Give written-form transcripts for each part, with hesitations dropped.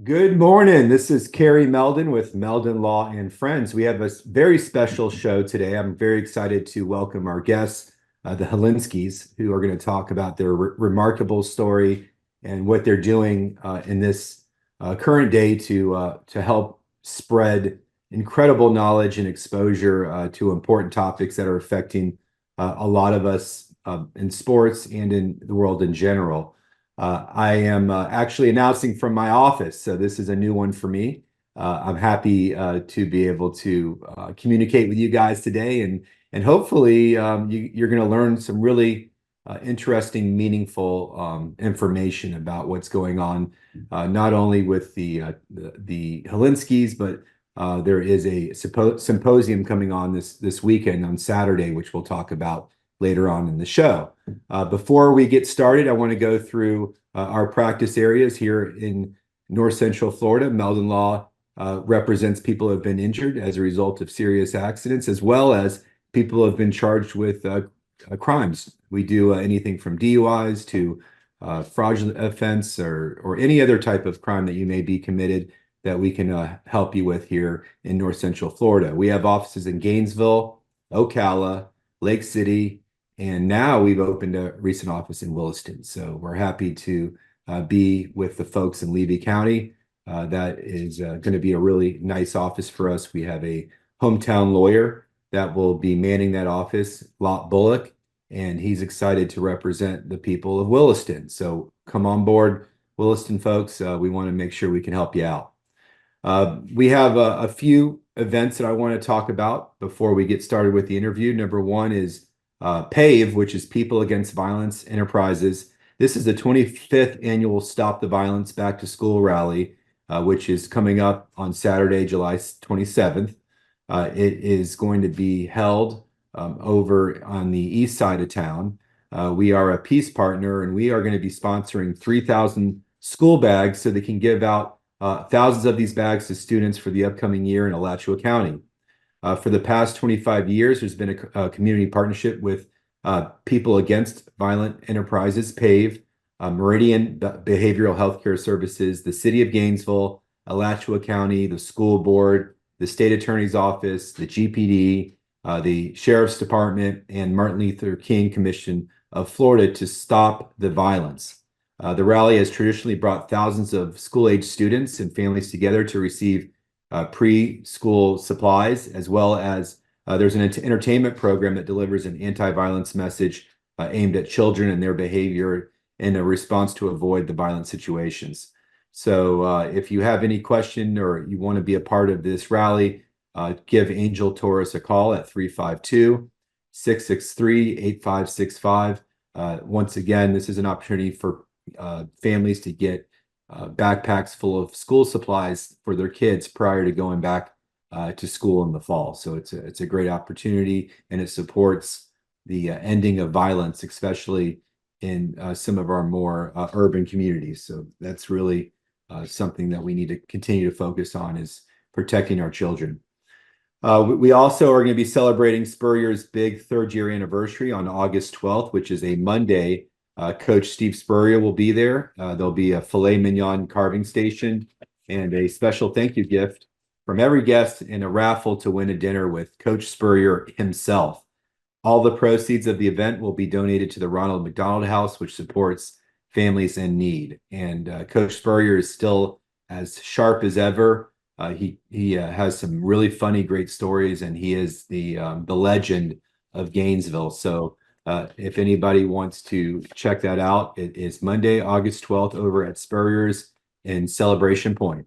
Good morning. This is Kerry Meldon with Meldon Law and Friends. We have a very special show today. I'm very excited to welcome our guests, the Hilinskis, who are going to talk about their remarkable story and what they're doing in this current day to help spread incredible knowledge and exposure to important topics that are affecting a lot of us in sports and in the world in general. I am actually announcing from my office, so this is a new one for me. I'm happy to be able to communicate with you guys today, and hopefully you're going to learn some really interesting, meaningful information about what's going on, not only with the Hilinskis, but there is a symposium coming on this weekend on Saturday, which we'll talk about later on in the show. Before we get started, I want to go through our practice areas here in North Central Florida. Meldon Law represents people who have been injured as a result of serious accidents, as well as people who have been charged with crimes. We do anything from DUIs to fraudulent offense or any other type of crime that you may be committed that we can help you with here in North Central Florida. We have offices in Gainesville, Ocala, Lake City, and now we've opened a recent office in Williston. So we're happy to be with the folks in Levy County. That is going to be a really nice office for us. We have a hometown lawyer that will be manning that office, Lot Bullock, and he's excited to represent the people of Williston. So come on board, Williston folks. We want to make sure we can help you out. We have a few events that I want to talk about before we get started with the interview. Number one is PAVE, which is People Against Violence Enterprises. This is the 25th annual Stop the Violence Back to School rally, which is coming up on Saturday, July 27th. It is going to be held over on the east side of town. We are a peace partner, and we are going to be sponsoring 3,000 school bags so they can give out thousands of these bags to students for the upcoming year in Alachua County. For the past 25 years, there's been a community partnership with People Against Violent Enterprises, PAVE, Meridian Behavioral Healthcare Services, the City of Gainesville, Alachua County, the school board, the state attorney's office, the GPD, the Sheriff's Department, and Martin Luther King Commission of Florida to stop the violence. The rally has traditionally brought thousands of school-age students and families together to receive preschool supplies, as well as there's an entertainment program that delivers an anti-violence message aimed at children and their behavior in a response to avoid the violent situations. So if you have any question or you want to be a part of this rally, give Angel Torres a call at 352-663-8565. Once again, this is an opportunity for families to get backpacks full of school supplies for their kids prior to going back to school in the fall. So it's a great opportunity, and it supports the ending of violence, especially in some of our more urban communities. So that's really something that we need to continue to focus on, is protecting our children. We also are going to be celebrating Spurrier's big third-year anniversary on August 12th, which is a Monday. Coach Steve Spurrier will be there. There'll be a filet mignon carving station and a special thank you gift from every guest, and a raffle to win a dinner with Coach Spurrier himself. All the proceeds of the event will be donated to the Ronald McDonald House, which supports families in need. And Coach Spurrier is still as sharp as ever. He has some really funny, great stories, and he is the legend of Gainesville. So if anybody wants to check that out, it is Monday, August 12th over at Spurrier's in Celebration Point.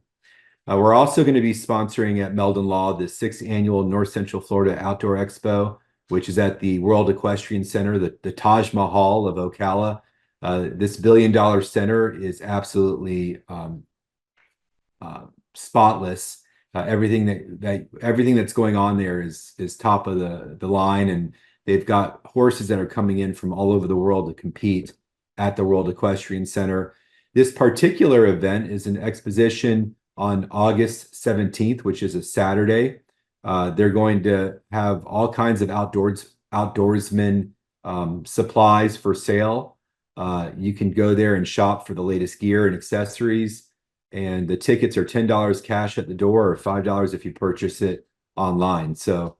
We're also going to be sponsoring at Meldon Law the 6th annual North Central Florida Outdoor Expo, which is at the World Equestrian Center, the Taj Mahal of Ocala. This billion-dollar center is absolutely spotless. Everything that's going on there is top of the line, and they've got horses that are coming in from all over the world to compete at the World Equestrian Center. This particular event is an exposition on August 17th, which is a Saturday. They're going to have all kinds of outdoorsman supplies for sale. You can go there and shop for the latest gear and accessories. and the tickets are $10 cash at the door or $5 if you purchase it online. So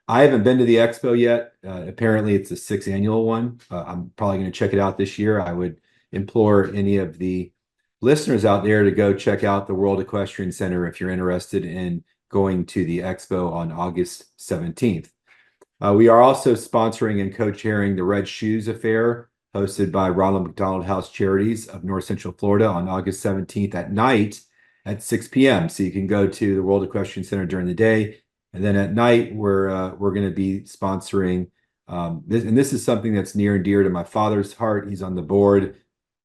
I haven't been to the expo yet. Apparently it's the 6th annual one. I'm probably going to check it out this year. I would implore any of the listeners out there to go check out the World Equestrian Center if you're interested in going to the expo on August 17th. We are also sponsoring and co-chairing the Red Shoes Affair, hosted by Ronald McDonald House Charities of North Central Florida on August 17th at night at 6 p.m. So you can go to the World Equestrian Center during the day, and then at night we're going to be sponsoring this, and this is something that's near and dear to my father's heart. He's on the board,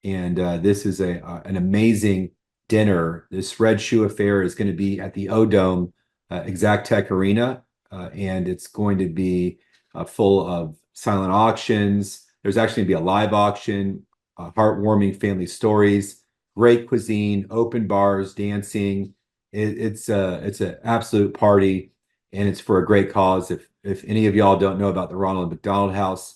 and this is an amazing dinner. This Red Shoe Affair is going to be at the O-Dome Exactech Arena, and it's going to be full of silent auctions. There's actually going to be a live auction, heartwarming family stories, great cuisine, open bars, dancing. It's an absolute party, and it's for a great cause. If any of y'all don't know about the Ronald McDonald House,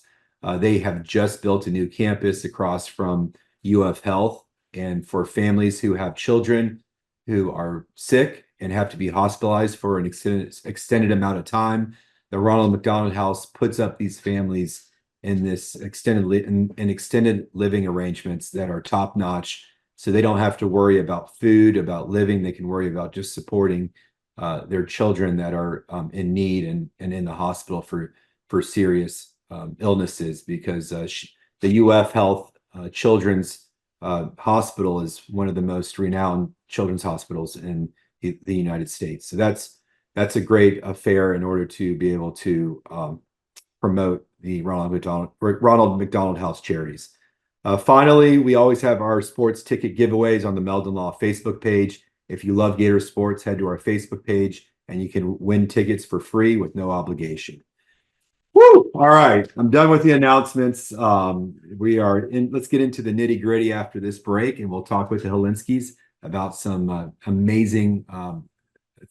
they have just built a new campus across from UF Health, and for families who have children who are sick and have to be hospitalized for an extended amount of time, the Ronald McDonald House puts up these families in this extended living arrangements that are top notch, so they don't have to worry about food, about living. They can worry about just supporting their children that are in need and in the hospital for serious illnesses, because the UF Health Children's Hospital is one of the most renowned children's hospitals in the United States. So that's a great affair in order to be able to promote the Ronald McDonald House Charities. Finally, we always have our sports ticket giveaways on the Meldon Law Facebook page. If you love Gator sports, head to our Facebook page and you can win tickets for free with no obligation. Woo! All right, I'm done with the announcements. Let's get into the nitty gritty after this break, and we'll talk with the Hilinskis about some amazing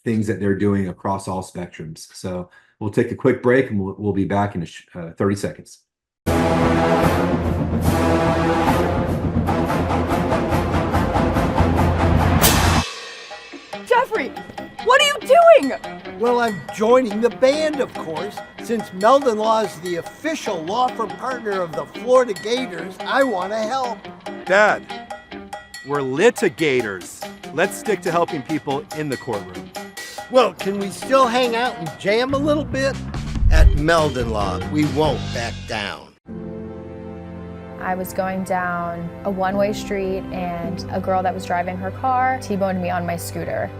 things that they're doing across all spectrums. So we'll take a quick break, and we'll be back in 30 seconds. Jeffrey, what are you doing? Well, I'm joining the band, of course. Since Meldon Law is the official law firm partner of the Florida Gators, I want to help. Dad, we're litigators. Let's stick to helping people in the courtroom. Well, can we still hang out and jam a little bit? At Meldon Law, we won't back down. I was going down a one-way street and a girl that was driving her car T-boned me on my scooter.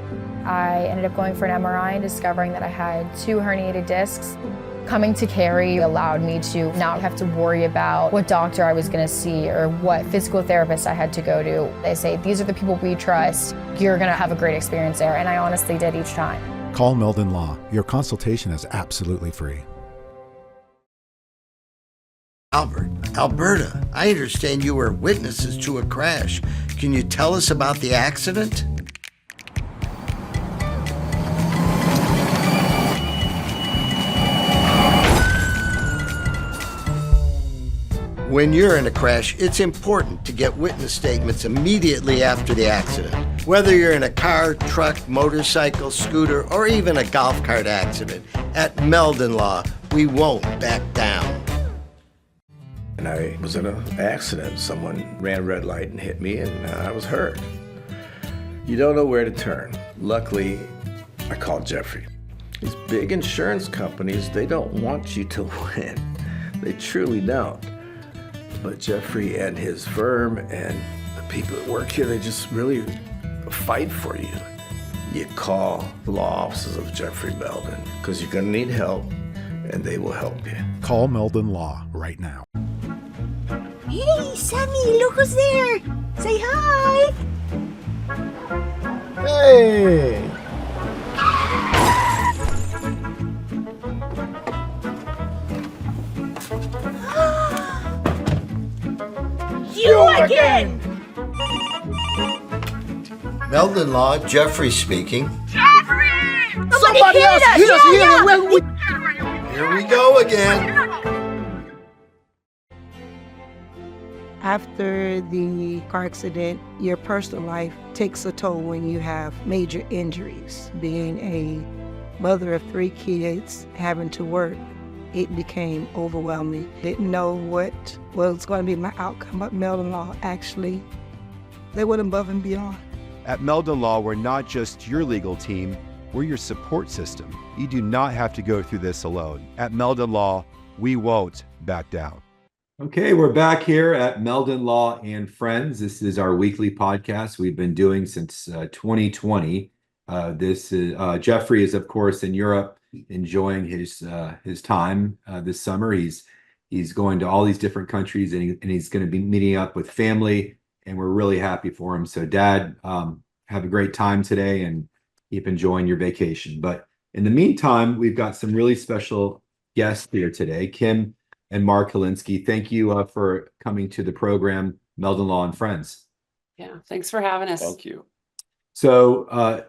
I ended up going for an MRI and discovering that I had 2 herniated discs. Coming to Carrie allowed me to not have to worry about what doctor I was going to see or what physical therapist I had to go to. They say, these are the people we trust. You're going to have a great experience there. And I honestly did each time. Call Meldon Law. Your consultation is absolutely free. Albert, Alberta, I understand you were witnesses to a crash. Can you tell us about the accident? When you're in a crash, it's important to get witness statements immediately after the accident. Whether you're in a car, truck, motorcycle, scooter, or even a golf cart accident, at Meldon Law, we won't back down. And I was in an accident. Someone ran a red light and hit me, and I was hurt. You don't know where to turn. Luckily, I called Jeffrey. These big insurance companies, they don't want you to win. They truly don't. But Jeffrey and his firm and the people that work here, they just really fight for you. You call the law offices of Jeffrey Meldon, because you're going to need help, and they will help you. Call Meldon Law right now. Hey, Sammy, look who's there. Say hi. Hey! You again! Meldon Law, Jeffrey speaking. Jeffrey! Somebody else hit us here! Yeah. Here we go again. After the car accident, your personal life takes a toll when you have major injuries. Being a mother of 3 kids, having to work, it became overwhelming. Didn't know what was going to be my outcome, but Meldon Law actually, they went above and beyond. At Meldon Law, we're not just your legal team, we're your support system. You do not have to go through this alone. At Meldon Law, we won't back down. Okay, we're back here at Meldon Law and Friends. This is our weekly podcast we've been doing since 2020. This is Jeffrey is, of course, in Europe, enjoying his time this summer. He's going to all these different countries, and he's going to be meeting up with family, and we're really happy for him. So, Dad, have a great time today and keep enjoying your vacation. But in the meantime, we've got some really special guests here today, Kym and Mark Hilinski. Thank you for coming to the program, Meldon Law and Friends. Yeah, thanks for having us. Thank you. So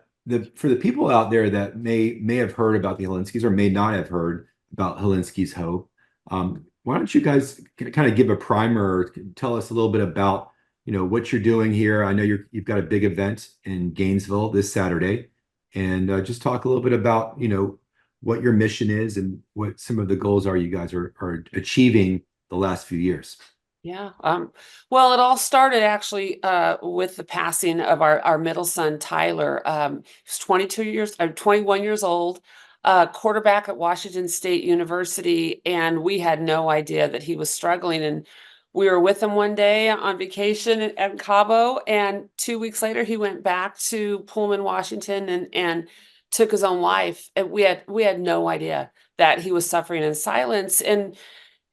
for the people out there that may have heard about the Hilinskis or may not have heard about Hilinski's Hope, why don't you guys kind of give a primer, or tell us a little bit about what you're doing here. I know you've got a big event in Gainesville this Saturday, and just talk a little bit about what your mission is and what some of the goals are you guys are achieving the last few years. Yeah. Well, it all started actually with the passing of our middle son, Tyler. He's 21 years old, quarterback at Washington State University, and we had no idea that he was struggling. And we were with him one day on vacation at Cabo, and 2 weeks later, he went back to Pullman, Washington, and took his own life. And we had no idea that he was suffering in silence. And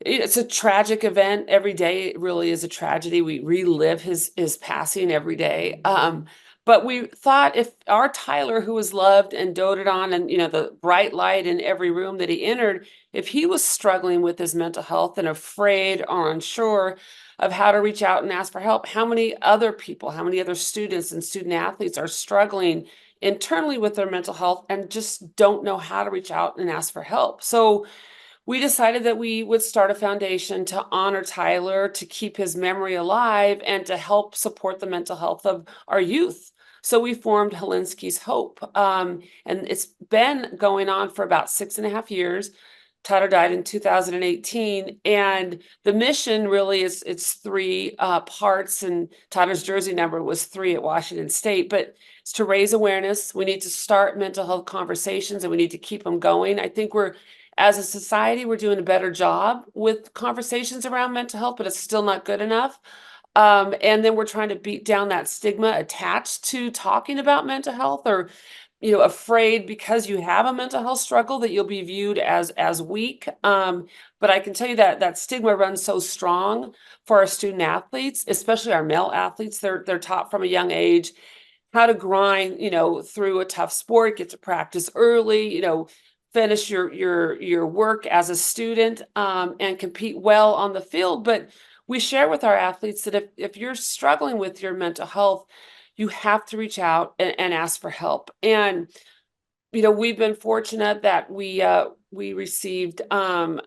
it's a tragic event. Every day it really is a tragedy. We relive his passing every day. But we thought, if our Tyler, who was loved and doted on, and the bright light in every room that he entered, if he was struggling with his mental health and afraid or unsure of how to reach out and ask for help, how many other people, how many other students and student athletes are struggling internally with their mental health and just don't know how to reach out and ask for help? So we decided that we would start a foundation to honor Tyler, to keep his memory alive, and to help support the mental health of our youth. So we formed Hilinski's Hope, and it's been going on for about 6.5 years. Tyler died in 2018, and the mission really it's 3 parts, and Tyler's jersey number was 3 at Washington State, but it's to raise awareness. We need to start mental health conversations, and we need to keep them going. I think as a society, we're doing a better job with conversations around mental health, but it's still not good enough. And then we're trying to beat down that stigma attached to talking about mental health, or afraid because you have a mental health struggle that you'll be viewed as weak. But I can tell you that stigma runs so strong for our student athletes, especially our male athletes. They're taught from a young age how to grind, through a tough sport, get to practice early, finish your work as a student, and compete well on the field. But we share with our athletes that if you're struggling with your mental health, you have to reach out and ask for help. And we've been fortunate that we received the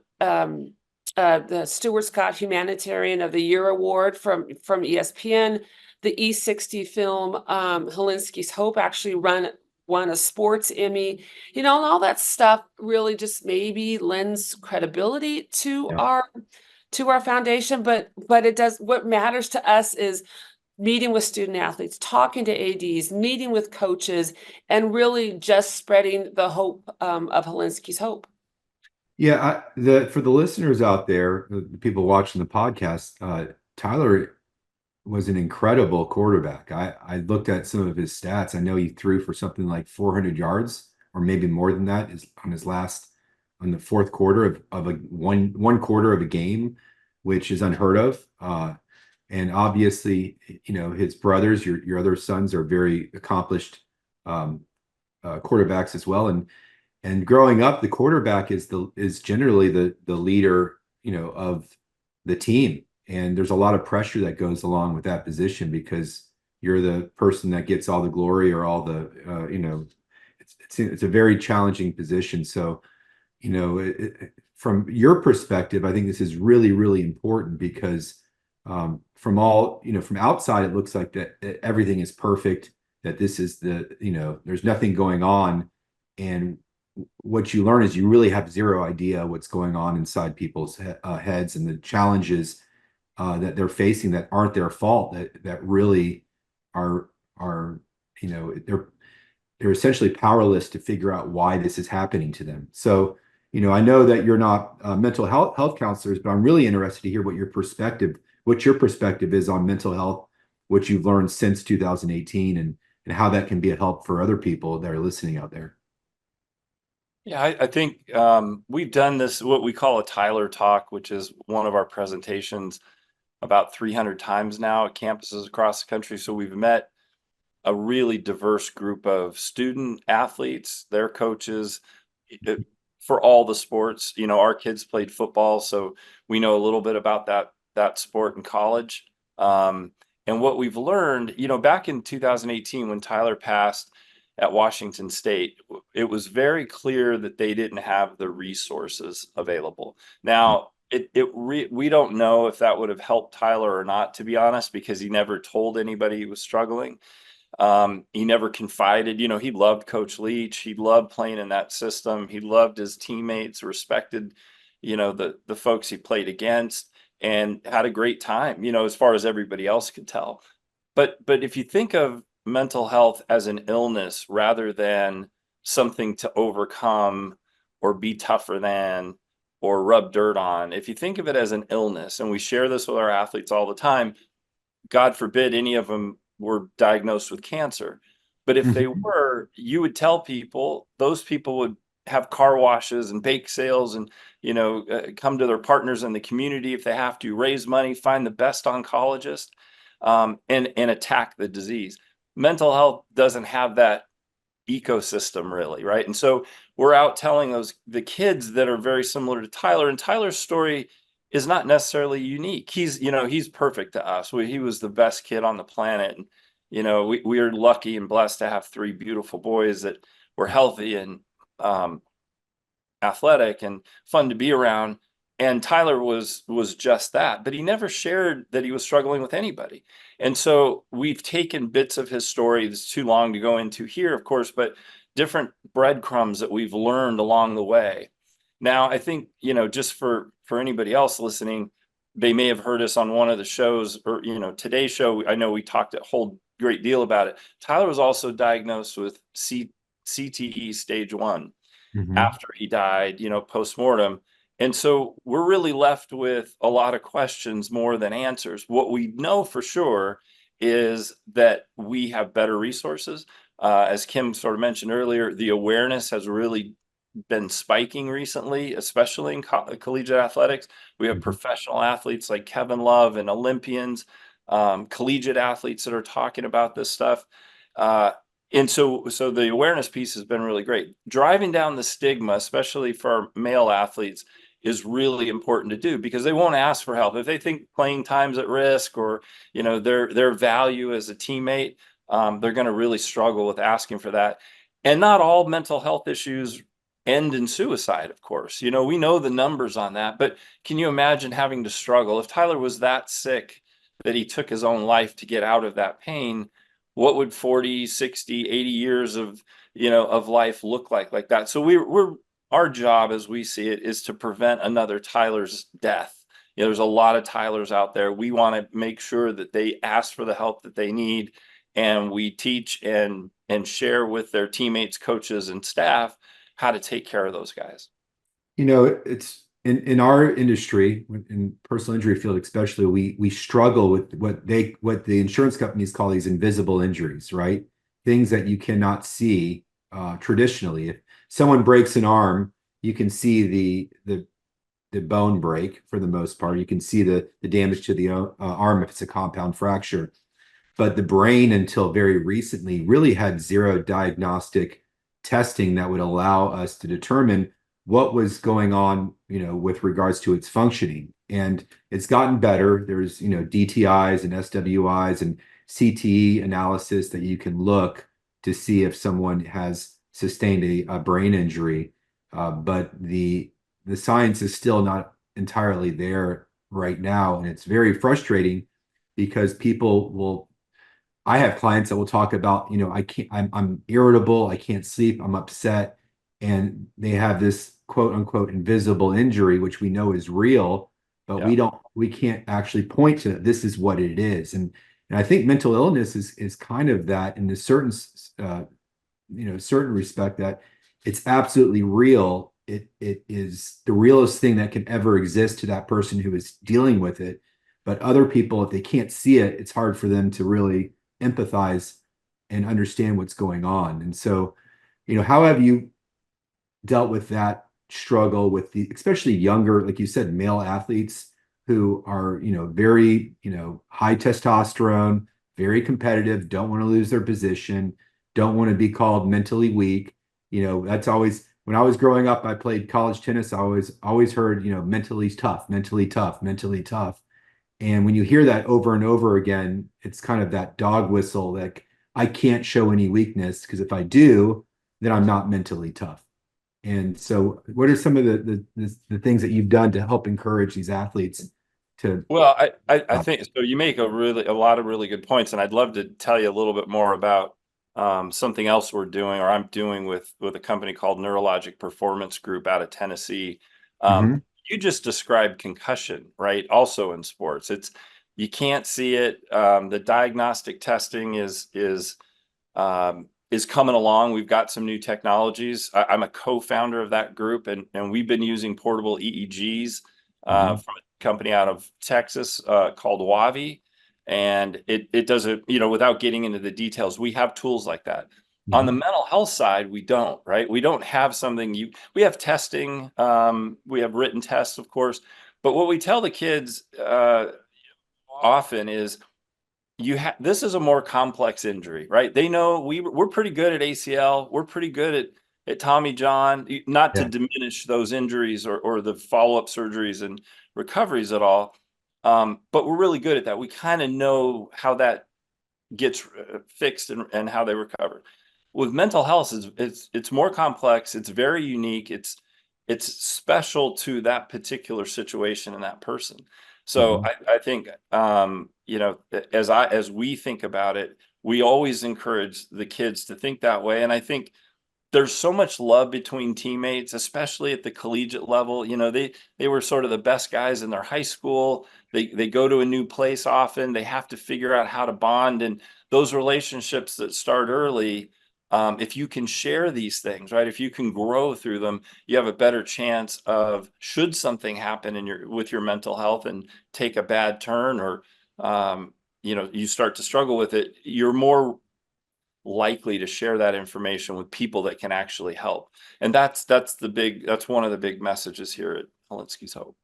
Stuart Scott Humanitarian of the Year award from ESPN. The E60 film Hilinski's Hope actually won a sports Emmy, and all that stuff really just maybe lends credibility to our foundation. But it does. What matters to us is meeting with student athletes, talking to ADs, meeting with coaches, and really just spreading the hope of Hilinski's Hope. Yeah, for the listeners out there, the people watching the podcast, Tyler was an incredible quarterback. I looked at some of his stats. I know he threw for something like 400 yards, or maybe more than that, on the fourth quarter of one quarter of a game, which is unheard of. And obviously, his brothers, your other sons, are very accomplished quarterbacks as well. And growing up, the quarterback is generally the leader, of the team. And there's a lot of pressure that goes along with that position, because you're the person that gets all the glory, or all the, it's a very challenging position. So, from your perspective, I think this is really, really important, because from all, from outside, it looks like that everything is perfect, that this is there's nothing going on. And what you learn is you really have zero idea what's going on inside people's heads, and the challenges that they're facing that aren't their fault, that really are they're essentially powerless to figure out why this is happening to them. So, I know that you're not mental health counselors, but I'm really interested to hear what your perspective is on mental health, what you've learned since 2018, and how that can be a help for other people that are listening out there. Yeah, I think we've done this, what we call a Tyler Talk, which is one of our presentations, about 300 times now at campuses across the country. So we've met a really diverse group of student athletes, their coaches, for all the sports. Our kids played football, so we know a little bit about that sport in college. And what we've learned, back in 2018, when Tyler passed at Washington State, it was very clear that they didn't have the resources available. Now, we don't know if that would have helped Tyler or not, to be honest, because he never told anybody he was struggling. He never confided. He loved Coach Leach. He loved playing in that system. He loved his teammates, respected, the folks he played against, and had a great time, as far as everybody else could tell. But if you think of mental health as an illness rather than something to overcome or be tougher than or rub dirt on, if you think of it as an illness, and we share this with our athletes all the time, God forbid any of them were diagnosed with cancer. But if they were, you would tell people, those people would have car washes and bake sales and, come to their partners in the community if they have to, raise money, find the best oncologist, and attack the disease. Mental health doesn't have that ecosystem really, right? And so we're out telling the kids that are very similar to Tyler, and Tyler's story is not necessarily unique. He's perfect to us. He was the best kid on the planet. And, we are lucky and blessed to have three beautiful boys that were healthy and athletic and fun to be around. And Tyler was just that, but he never shared that he was struggling with anybody. And so we've taken bits of his story. It's too long to go into here, of course, but different breadcrumbs that we've learned along the way. Now, I think, just for anybody else listening, they may have heard us on one of the shows, or, today's show. I know we talked a whole great deal about it. Tyler was also diagnosed with CTE stage 1 after he died, post-mortem. And so we're really left with a lot of questions more than answers. What we know for sure is that we have better resources. As Kym sort of mentioned earlier, the awareness has really been spiking recently, especially in collegiate athletics. We have professional athletes like Kevin Love and Olympians, collegiate athletes that are talking about this stuff. And so the awareness piece has been really great. Driving down the stigma, especially for our male athletes, is really important to do, because they won't ask for help if they think playing time's at risk, or their value as a teammate. They're going to really struggle with asking for that. And not all mental health issues end in suicide, of course. We know the numbers on that, but can you imagine having to struggle? If Tyler was that sick that he took his own life to get out of that pain, what would 40, 60, 80 years of life look like that? So our job, as we see it, is to prevent another Tyler's death. There's a lot of Tylers out there. We want to make sure that they ask for the help that they need, and we teach and share with their teammates, coaches, and staff how to take care of those guys. It's in our industry, in personal injury field especially, we struggle with what the insurance companies call these invisible injuries, right? Things that you cannot see traditionally. If someone breaks an arm, you can see the bone break for the most part. You can see the damage to the arm if it's a compound fracture. But the brain, until very recently, really had zero diagnostic testing that would allow us to determine what was going on, with regards to its functioning. And it's gotten better. There's, DTIs and SWIs and CTE analysis that you can look to see if someone has sustained a brain injury. But the science is still not entirely there right now. And it's very frustrating because I have clients that will talk about, I'm irritable, I can't sleep, I'm upset. And they have this quote unquote invisible injury, which we know is real, but we can't actually point to this is what it is. And I think mental illness is kind of that in a certain, certain respect, that it's absolutely real. It is the realest thing that can ever exist to that person who is dealing with it. But other people, if they can't see it, it's hard for them to really empathize and understand what's going on. And so, how have you dealt with that struggle with especially younger, like you said, male athletes who are, very, high testosterone, very competitive, don't want to lose their position, don't want to be called mentally weak. That's always, when I was growing up, I played college tennis. I always heard, mentally tough, mentally tough, mentally tough. And when you hear that over and over again, it's kind of that dog whistle, like I can't show any weakness because if I do, then I'm not mentally tough. And so what are some of the things that you've done to help encourage these athletes to? Well, I think so. You make a lot of really good points, and I'd love to tell you a little bit more about something else we're doing, or I'm doing with a company called Neurologic Performance Group out of Tennessee. You just described concussion, right? Also in sports, you can't see it. The diagnostic testing is coming along. We've got some new technologies. I'm a co-founder of that group, and we've been using portable EEGs from a company out of Texas called Wavi. And it doesn't, without getting into the details, we have tools like that. On the mental health side, we don't, right? We don't have something we have testing, we have written tests, of course, but what we tell the kids often is this is a more complex injury, right? They know we're pretty good at ACL, we're pretty good at Tommy John, not to diminish those injuries or the follow-up surgeries and recoveries at all. But we're really good at that. We kind of know how that gets fixed and how they recover. With mental health, it's more complex. It's very unique. It's special to that particular situation and that person. So I think as we think about it, we always encourage the kids to think that way. And I think there's so much love between teammates, especially at the collegiate level. They were sort of the best guys in their high school. They go to a new place often. They have to figure out how to bond. And those relationships that start early, if you can share these things, right? If you can grow through them, you have a better chance of, should something happen with your mental health and take a bad turn, or you start to struggle with it, you're more likely to share that information with people that can actually help. And that's one of the big messages here at Hilinski's Hope.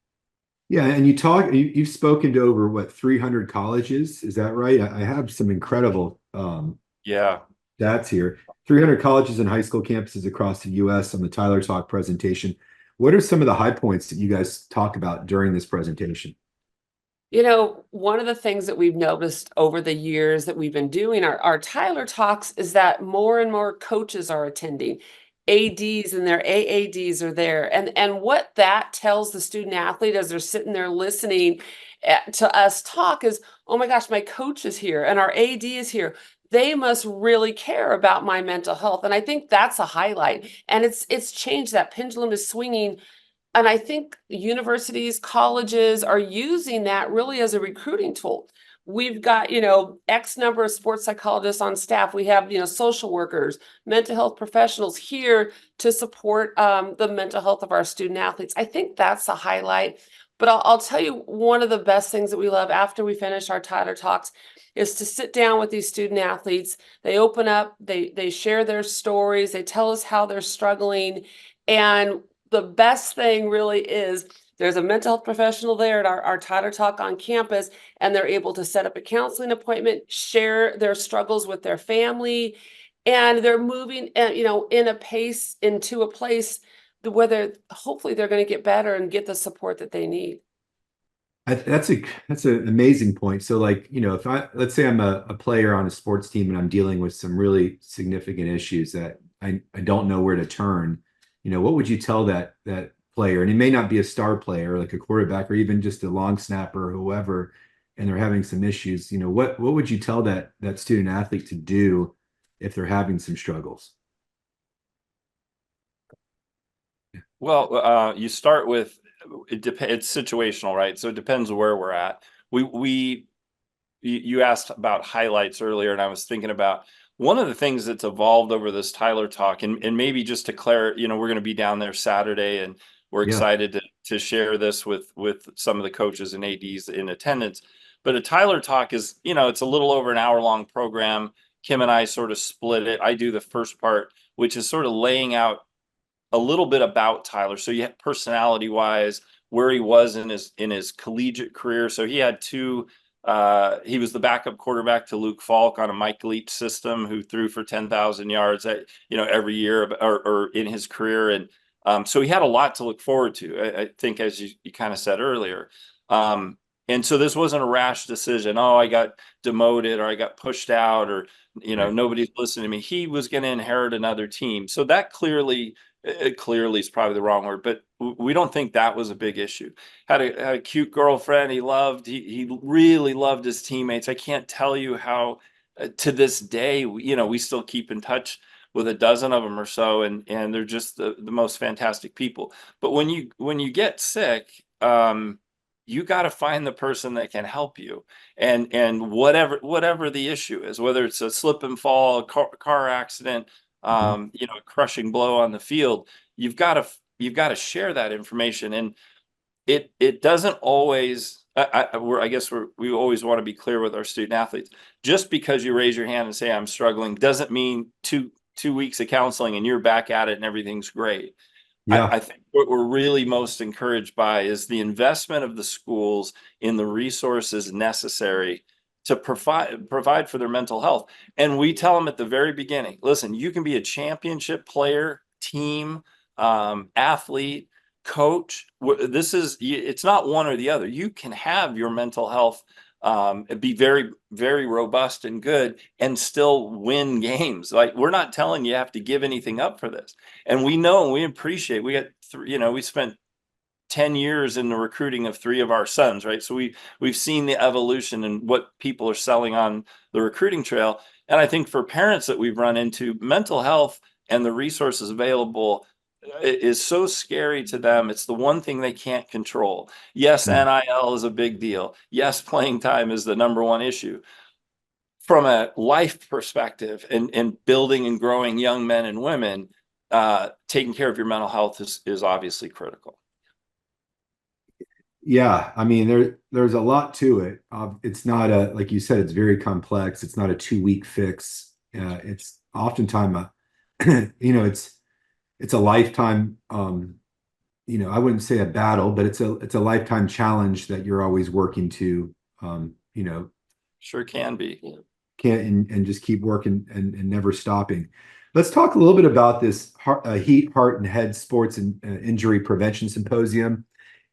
Yeah, and you've spoken to over 300 colleges, is that right? I have some incredible stats here. 300 colleges and high school campuses across the US on the Tyler Talk presentation. What are some of the high points that you guys talk about during this presentation? One of the things that we've noticed over the years that we've been doing our Tyler Talks is that more and more coaches are attending. ADs and their AADs are there. And what that tells the student athlete as they're sitting there listening to us talk is, oh my gosh, my coach is here and our AD is here. They must really care about my mental health. And I think that's a highlight. And it's changed. That pendulum is swinging. And I think universities, colleges are using that really as a recruiting tool. We've got, X number of sports psychologists on staff. We have, social workers, mental health professionals here to support the mental health of our student athletes. I think that's a highlight. But I'll tell you, one of the best things that we love after we finish our Tyler Talks is to sit down with these student athletes. They open up, they share their stories, they tell us how they're struggling. And the best thing really is there's a mental health professional there at our Tyler Talk on campus, and they're able to set up a counseling appointment, share their struggles with their family, and they're moving, into a place where hopefully they're going to get better and get the support that they need. That's an amazing point. So let's say I'm a player on a sports team and I'm dealing with some really significant issues that I don't know where to turn. What would you tell that player, and he may not be a star player like a quarterback or even just a long snapper or whoever, and they're having some issues, what would you tell that student athlete to do if they're having some struggles? Well, you start with it's situational, right? So it depends where we're at. You asked about highlights earlier, and I was thinking about one of the things that's evolved over this Tyler talk, and maybe just to clarify, we're going to be down there Saturday, and we're excited to share this with some of the coaches and ADs in attendance. But a Tyler talk is, it's a little over an hour long program. Kym and I sort of split it. I do the first part, which is sort of laying out a little bit about Tyler. So you have personality wise, where he was in his collegiate career. So he had he was the backup quarterback to Luke Falk on a Mike Leach system, who threw for 10,000 yards every year or in his career. And so he had a lot to look forward to, I think, as you kind of said earlier. And so this wasn't a rash decision. Oh, I got demoted, or I got pushed out, or, nobody's listening to me. He was going to inherit another team. So that clearly is probably the wrong word, but we don't think that was a big issue. Had a cute girlfriend he really loved his teammates. I can't tell you how to this day, we still keep in touch with a dozen of them or so, and they're just the most fantastic people. But when you get sick, you got to find the person that can help you, and whatever the issue is, whether it's a slip and fall, a car accident, a crushing blow on the field, you've got to share that information. And it doesn't always, I guess we always want to be clear with our student athletes. Just because you raise your hand and say I'm struggling doesn't mean two weeks of counseling and you're back at it and everything's great. I think what we're really most encouraged by is the investment of the schools in the resources necessary to provide for their mental health. And we tell them at the very beginning, listen, you can be a championship player, team, athlete, coach. It's not one or the other. You can have your mental health be very, very robust and good and still win games. Like, we're not telling you have to give anything up for this. And we know, and we appreciate, we spent 10 years in the recruiting of 3 of our sons, right? So we've seen the evolution and what people are selling on the recruiting trail. And I think for parents that we've run into, mental health and the resources available is so scary to them. It's the one thing they can't control. Yes, NIL is a big deal. Yes, playing time is the number one issue. From a life perspective and building and growing young men and women, taking care of your mental health is obviously critical. Yeah, I mean, there's a lot to it. It's not like you said, it's very complex. It's not a 2-week fix. It's oftentimes it's a lifetime. I wouldn't say a battle, but it's a lifetime challenge that you're always working to. Sure can be. And just keep working and never stopping. Let's talk a little bit about this Heat, Heart, and Head Sports and Injury Prevention Symposium.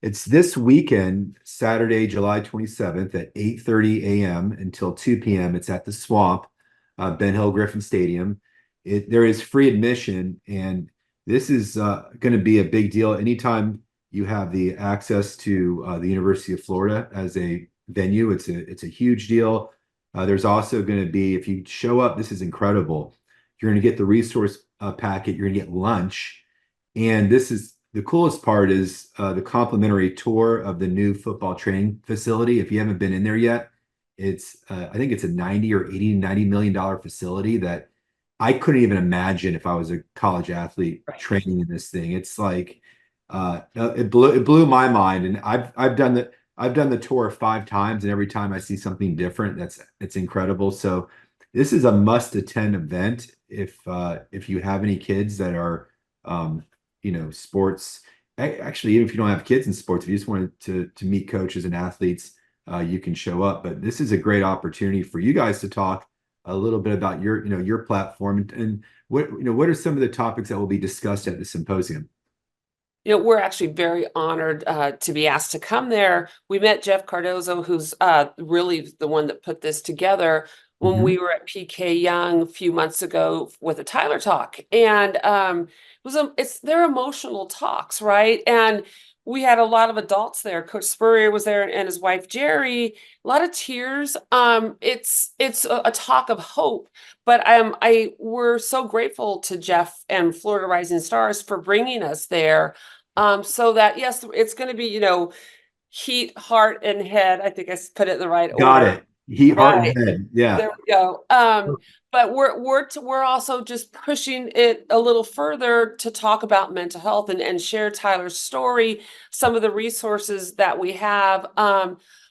It's this weekend, Saturday, July 27th at 8:30 a.m. until 2 p.m. It's at the Swamp, Ben Hill Griffin Stadium. There is free admission, and this is going to be a big deal. Anytime you have the access to the University of Florida as a venue, it's a huge deal. There's also going to be, if you show up, this is incredible. You're going to get the resource packet. You're going to get lunch, and this is the coolest part is the complimentary tour of the new football training facility. If you haven't been in there yet, I think it's a $90 million facility that I couldn't even imagine if I was a college athlete training in this thing. It's like it blew my mind, and I've done the tour 5 times, and every time I see something different. It's incredible. So this is a must-attend event if you have any kids that are sports. Actually, even if you don't have kids in sports, if you just wanted to meet coaches and athletes, you can show up. But this is a great opportunity for you guys to talk a little bit about your platform and what are some of the topics that will be discussed at the symposium. We're actually very honored to be asked to come there. We met Jeff Cardozo, who's really the one that put this together. when we were at PK Young a few months ago with a Tyler Talk. And they're emotional talks, right? And we had a lot of adults there. Coach Spurrier was there and his wife Jerry. A lot of tears. It's a talk of hope. But we're so grateful to Jeff and Florida Rising Stars for bringing us there. So that yes, it's going to be heat, heart, and head. I think I put it in the right order. Got it. Heat, heart, Right. and head. Yeah. There we go. But we're also just pushing it a little further to talk about mental health and share Tyler's story, some of the resources that we have.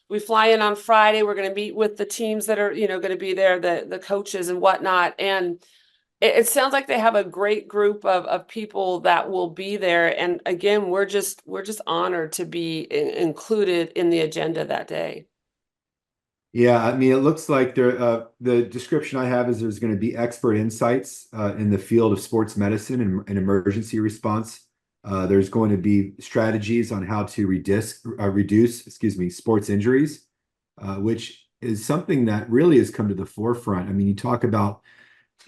We fly in on Friday. We're going to meet with the teams that are, going to be there, the coaches and whatnot. And it sounds like they have a great group of people that will be there. And again, we're just honored to be included in the agenda that day. Yeah, I mean, it looks like the description I have is there's going to be expert insights in the field of sports medicine and emergency response. There's going to be strategies on how to reduce sports injuries, which is something that really has come to the forefront. I mean, you talk about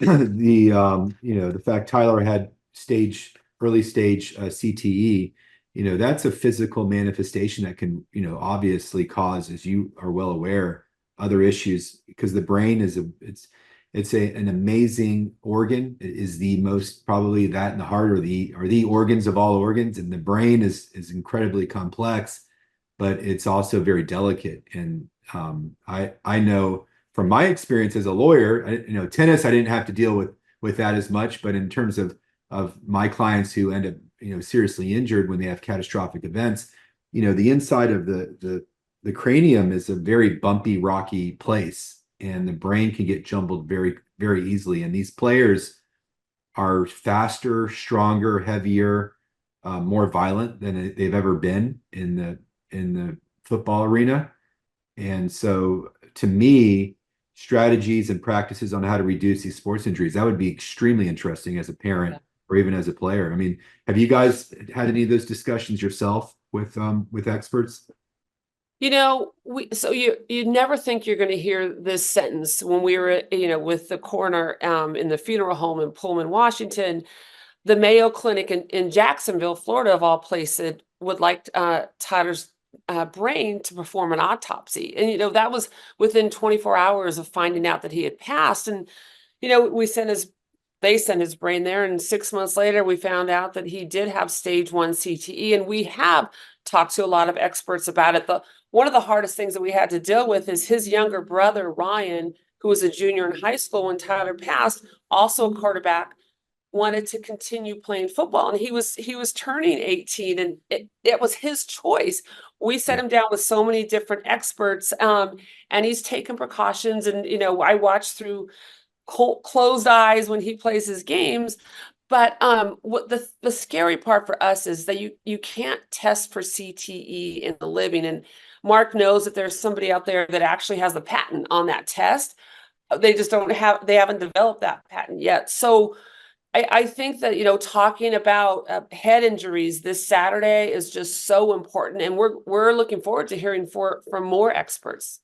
the fact Tyler had early stage CTE. That's a physical manifestation that can obviously cause, as you are well aware, other issues, because the brain is an amazing organ. It is the most, probably that and the heart are the organs of all organs, and the brain is incredibly complex, but it's also very delicate. And I know from my experience as a lawyer, tennis I didn't have to deal with that as much, but in terms of my clients who end up seriously injured when they have catastrophic events, the inside of the cranium is a very bumpy, rocky place, and the brain can get jumbled very, very easily. And these players are faster, stronger, heavier, more violent than they've ever been in the football arena. And so, to me, strategies and practices on how to reduce these sports injuries, that would be extremely interesting as a parent or even as a player. I mean, have you guys had any of those discussions yourself with experts? You never think you're going to hear this sentence. When we were, with the coroner in the funeral home in Pullman, Washington, the Mayo Clinic in Jacksonville, Florida, of all places, would like Tyler's brain to perform an autopsy. And, that was within 24 hours of finding out that he had passed. And, they sent his brain there. And 6 months later, we found out that he did have stage 1 CTE. And we have talked to a lot of experts about it. One of the hardest things that we had to deal with is his younger brother, Ryan, who was a junior in high school when Tyler passed, also a quarterback, wanted to continue playing football. And he was turning 18, and it was his choice. We set him down with so many different experts, and he's taken precautions. And, I watched through closed eyes when he plays his games. But what the scary part for us is that you can't test for CTE in the living. And Mark knows that there's somebody out there that actually has the patent on that test. They just they haven't developed that patent yet. So I think that, talking about head injuries this Saturday is just so important. And we're looking forward to hearing from more experts.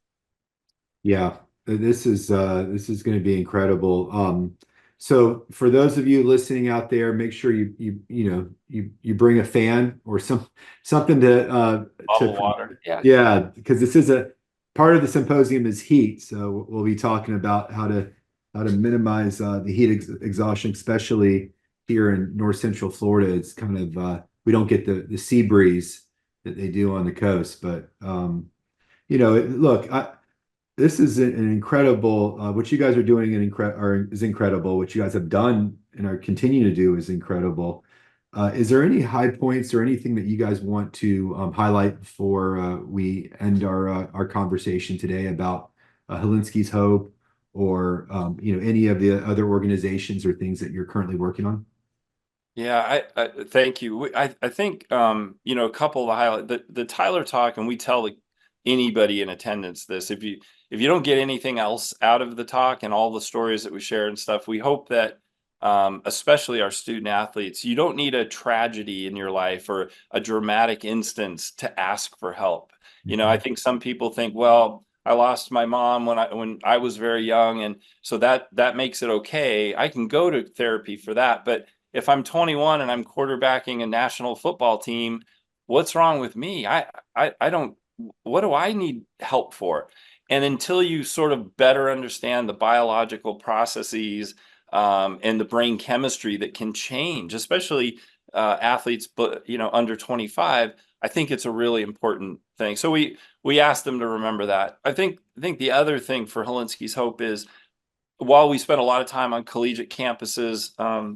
Yeah, this is going to be incredible. So for those of you listening out there, make sure you bring a fan or something to water. Yeah, because this is a part of the symposium is heat. So we'll be talking about how to minimize the heat exhaustion, especially here in North Central Florida. It's kind of we don't get the sea breeze that they do on the coast, but this is an incredible, what you guys are doing is incredible. What you guys have done and are continuing to do is incredible. Is there any high points or anything that you guys want to highlight before we end our conversation today about Hilinski's Hope or any of the other organizations or things that you're currently working on? Yeah, I thank you. I think a couple of the highlight the Tyler Talk, and we tell anybody in attendance this: if you don't get anything else out of the talk and all the stories that we share and stuff, we hope that especially our student athletes, you don't need a tragedy in your life or a dramatic instance to ask for help. I think some people think, well, I lost my mom when I was very young, and so that makes it okay. I can go to therapy for that. But if I'm 21 and I'm quarterbacking a national football team, what's wrong with me? I don't. What do I need help for? And until you sort of better understand the biological processes and the brain chemistry that can change, especially athletes, but under 25, I think it's a really important thing. So we asked them to remember that. I think the other thing for Hilinski's Hope is, while we spend a lot of time on collegiate campuses,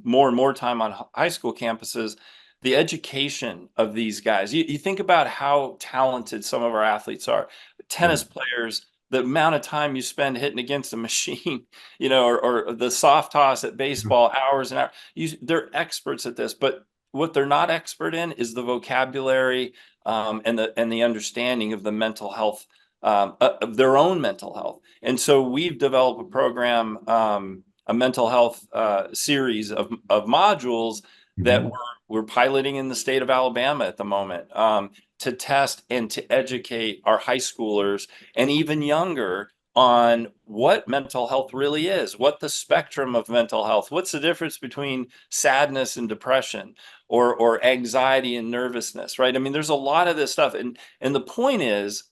more and more time on high school campuses, the education of these guys. You think about how talented some of our athletes are. Tennis players, the amount of time you spend hitting against a machine, or the soft toss at baseball, hours and hours. They're experts at this, but what they're not expert in is the vocabulary and the understanding of the mental health, of their own mental health. And so we've developed a program, a mental health series of modules that we're piloting in the state of Alabama at the moment, to test and to educate our high schoolers and even younger on what mental health really is, what the spectrum of mental health, what's the difference between sadness and depression, or anxiety and nervousness, right? I mean, there's a lot of this stuff. And the point is,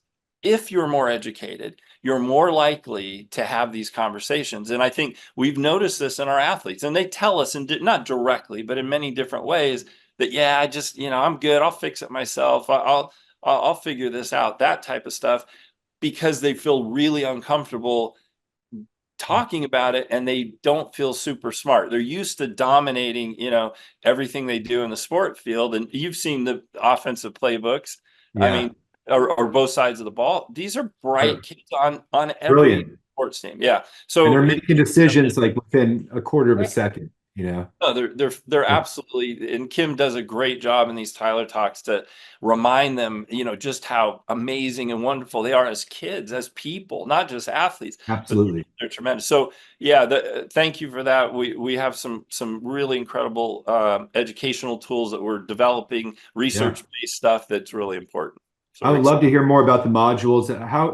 if you're more educated, you're more likely to have these conversations. And I think we've noticed this in our athletes, and they tell us, and not directly, but in many different ways, that, yeah, I just, I'm good. I'll fix it myself. I'll figure this out, that type of stuff, because they feel really uncomfortable talking about it, and they don't feel super smart. They're used to dominating, everything they do in the sport field. And you've seen the offensive playbooks. Yeah. I mean, or both sides of the ball. These are bright kids on every Brilliant sports team. Yeah. So and they're making decisions like within a quarter of a second. No, they're absolutely, and Kym does a great job in these Tyler Talks to remind them, just how amazing and wonderful they are as kids, as people, not just athletes. Absolutely. They're tremendous. So yeah, thank you for that. We have some really incredible educational tools that we're developing, research-based stuff that's really important. So I would love to hear more about the modules. How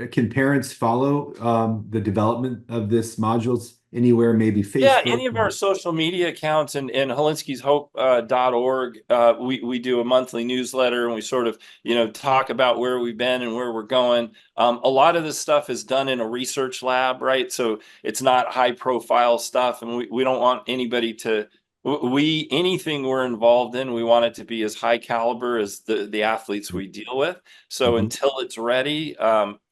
can parents follow the development of this modules anywhere? Maybe Facebook. Yeah, any of our social media accounts and hilinskishope.org. We do a monthly newsletter, and we sort of talk about where we've been and where we're going. A lot of this stuff is done in a research lab, right? So it's not high profile stuff, and we don't want anybody to. Anything we're involved in, we want it to be as high caliber as the athletes we deal with. So until it's ready,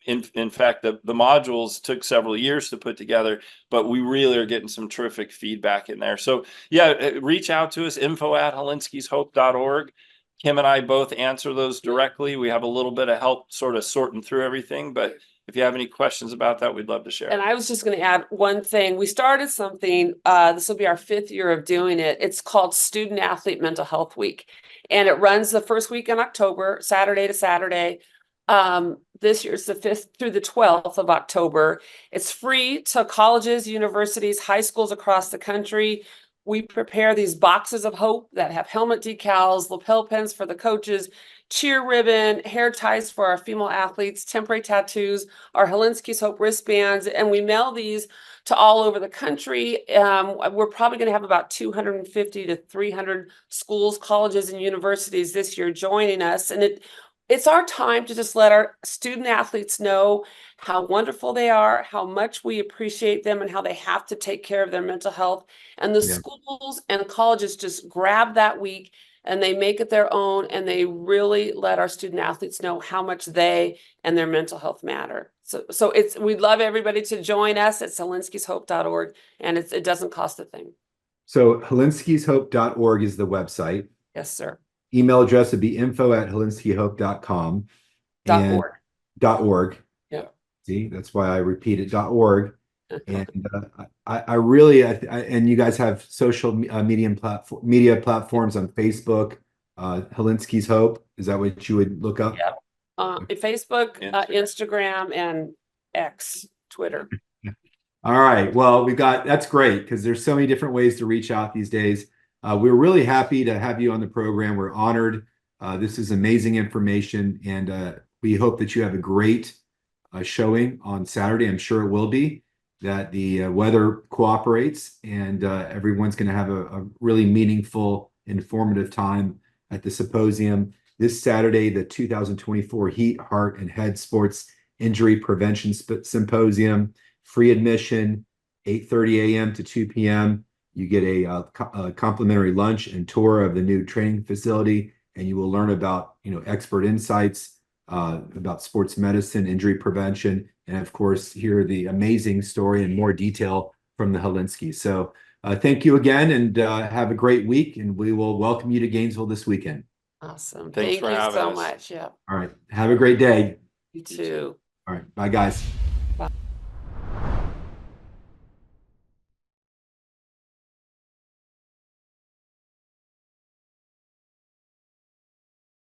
in fact, the modules took several years to put together, but we really are getting some terrific feedback in there. So yeah, reach out to us, info@hilinskishope.org. Kym and I both answer those directly. We have a little bit of help sort of sorting through everything, but if you have any questions about that, we'd love to share. And I was just going to add one thing. We started something, this will be our 5th year of doing it. It's called Student Athlete Mental Health Week. And it runs the first week in October, Saturday to Saturday. This year it's the 5th through the 12th of October. It's free to colleges, universities, high schools across the country. We prepare these boxes of hope that have helmet decals, lapel pins for the coaches, cheer ribbon, hair ties for our female athletes, temporary tattoos, our Hilinski's Hope wristbands, and we mail these to all over the country. We're probably going to have about 250 to 300 schools, colleges, and universities this year joining us. And it's our time to just let our student athletes know how wonderful they are, how much we appreciate them, and how they have to take care of their mental health. And the schools and colleges just grab that week and they make it their own, and they really let our student athletes know how much they and their mental health matter. So we'd love everybody to join us at hilinskishope.org, and it doesn't cost a thing. So hilinskishope.org is the website. Yes, sir. Email address would be info@hilinskihope.com. .org. .org. Yeah. See, that's why I repeat it, .org. And I really, and you guys have social media platforms on Facebook, Hilinski's Hope. Is that what you would look up? Yeah. Facebook, Instagram, and X, Twitter. All right. Well, that's great, because there's so many different ways to reach out these days. We're really happy to have you on the program. We're honored. This is amazing information, and we hope that you have a great showing on Saturday. I'm sure it will be, that the weather cooperates, and everyone's going to have a really meaningful, informative time at the symposium this Saturday, the 2024 Heat, Heart, and Head Sports Injury Prevention Symposium. Free admission, 8:30 a.m. to 2 p.m. You get a complimentary lunch and tour of the new training facility, and you will learn about expert insights about sports medicine, injury prevention, and of course hear the amazing story in more detail from the Hilinski. So thank you again, and have a great week, and we will welcome you to Gainesville this weekend. Awesome. Thanks Thank for you having so us. much. Yeah. All right, have a great day. You too. All right, bye guys.